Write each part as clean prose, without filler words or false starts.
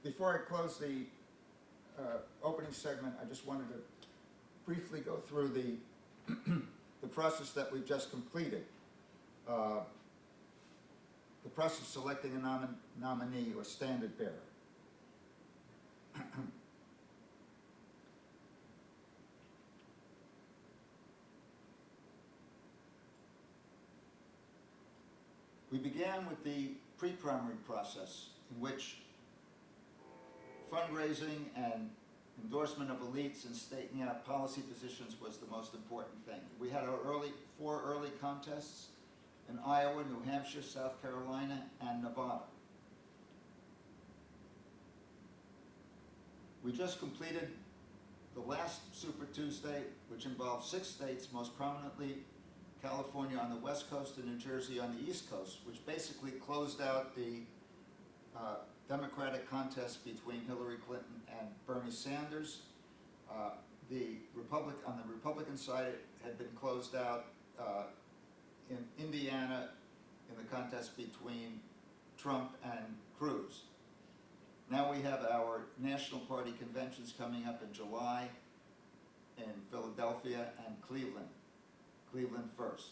Before I close the opening segment, I just wanted to briefly go through the process that we've just completed. The process of selecting a nominee or standard bearer. We began with the pre-primary process, in which fundraising and endorsement of elites and staking out policy positions was the most important thing. We had our four early contests in Iowa, New Hampshire, South Carolina, and Nevada. We just completed the last Super Tuesday, which involved 6 states, most prominently California on the West Coast and New Jersey on the East Coast, which basically closed out the Democratic contest between Hillary Clinton and Bernie Sanders. On the Republican side, it had been closed out in Indiana in the contest between Trump and Cruz. Now we have our National Party conventions coming up in July in Philadelphia and Cleveland. Cleveland first.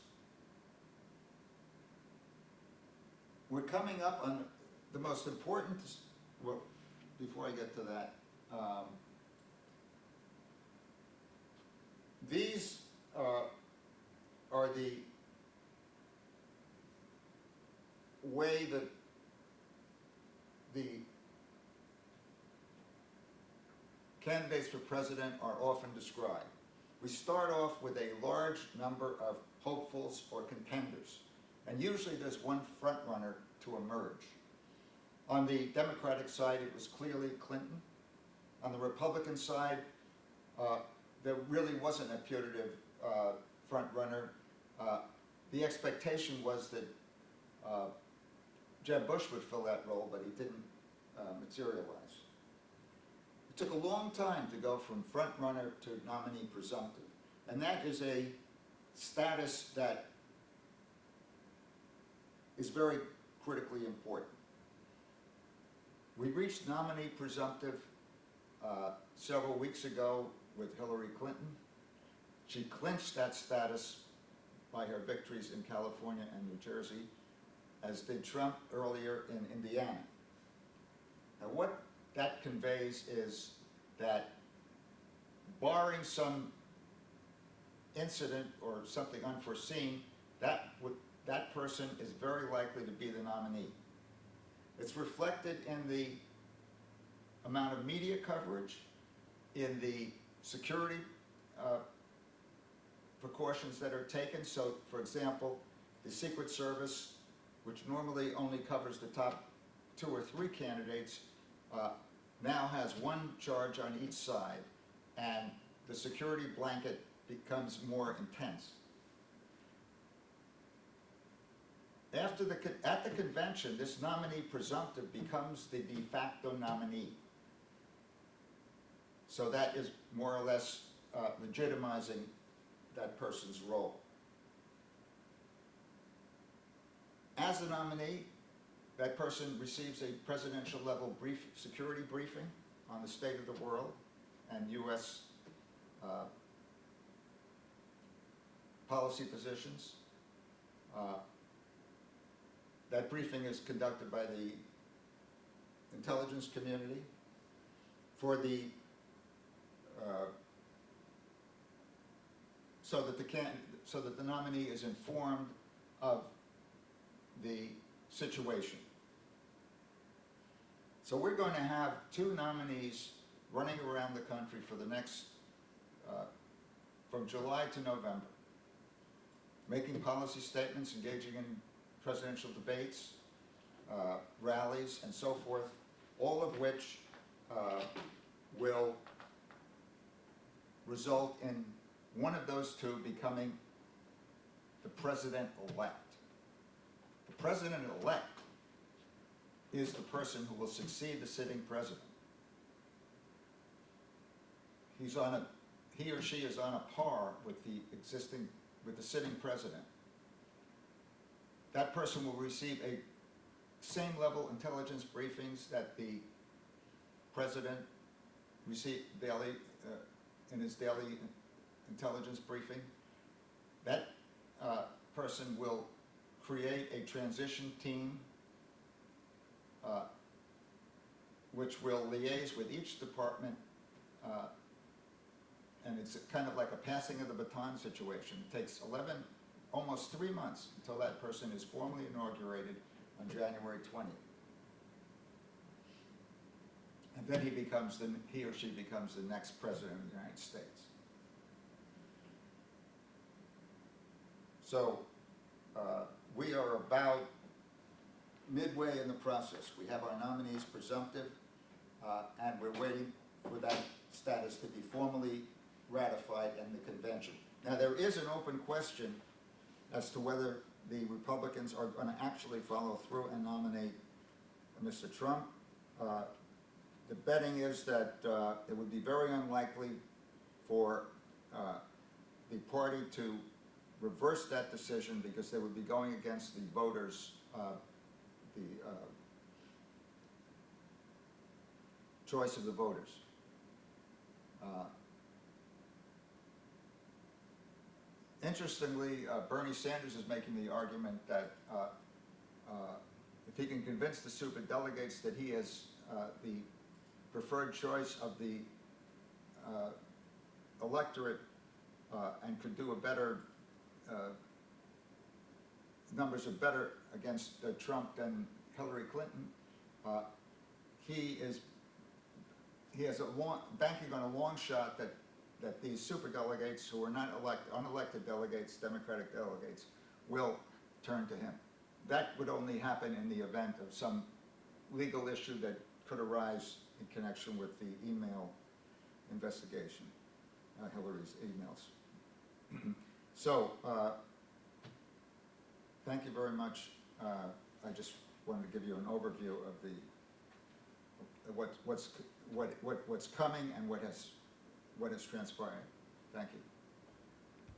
We're coming up on the most important, well, before I get to that, these are the way that the candidates for president are often described. We start off with a large number of hopefuls or contenders, and usually there's one front runner to emerge. On the Democratic side, it was clearly Clinton. On the Republican side, there really wasn't a putative front runner. The expectation was that Jeb Bush would fill that role, but he didn't materialize. It took a long time to go from front runner to nominee presumptive, and that is a status that is very critically important. We reached nominee presumptive several weeks ago with Hillary Clinton. She clinched that status by her victories in California and New Jersey, as did Trump earlier in Indiana. Now, what that conveys is that, barring some incident or something unforeseen, that person is very likely to be the nominee. It's reflected in the amount of media coverage, in the security precautions that are taken. So, for example, the Secret Service, which normally only covers the top 2 or 3 candidates, now has one charge on each side, and the security blanket becomes more intense. At the convention, this nominee presumptive becomes the de facto nominee. So that is more or less legitimizing that person's role. As the nominee, that person receives a presidential level security briefing on the state of the world and U.S. Policy positions. That briefing is conducted by the intelligence community for the so that the nominee is informed of the situation. So we're going to have 2 nominees running around the country for the next, from July to November, making policy statements, engaging in presidential debates, rallies, and so forth, all of which will result in one of those 2 becoming the president-elect. The president-elect is the person who will succeed the sitting president. He or she is on a par with the sitting president. That person will receive a same level intelligence briefings that the president daily, in his daily intelligence briefing. That person will create a transition team which will liaise with each department, and it's kind of like a passing of the baton situation. It takes almost 3 months until that person is formally inaugurated on January 20th. And then he or she becomes the next president of the United States. So we are about midway in the process. We have our nominees presumptive, and we're waiting for that status to be formally ratified in the convention. Now, there is an open question as to whether the Republicans are going to actually follow through and nominate Mr. Trump. The betting is that it would be very unlikely for the party to reverse that decision, because they would be going against the voters, the choice of the voters. Interestingly, Bernie Sanders is making the argument that if he can convince the superdelegates that he is the preferred choice of the electorate and could do a better, numbers are better against Trump than Hillary Clinton, he is banking on a long shot that these superdelegates, who are not unelected delegates, Democratic delegates, will turn to him. That would only happen in the event of some legal issue that could arise in connection with the email investigation, Hillary's emails. So, thank you very much. I just wanted to give you an overview of what's coming and what has transpired. Thank you.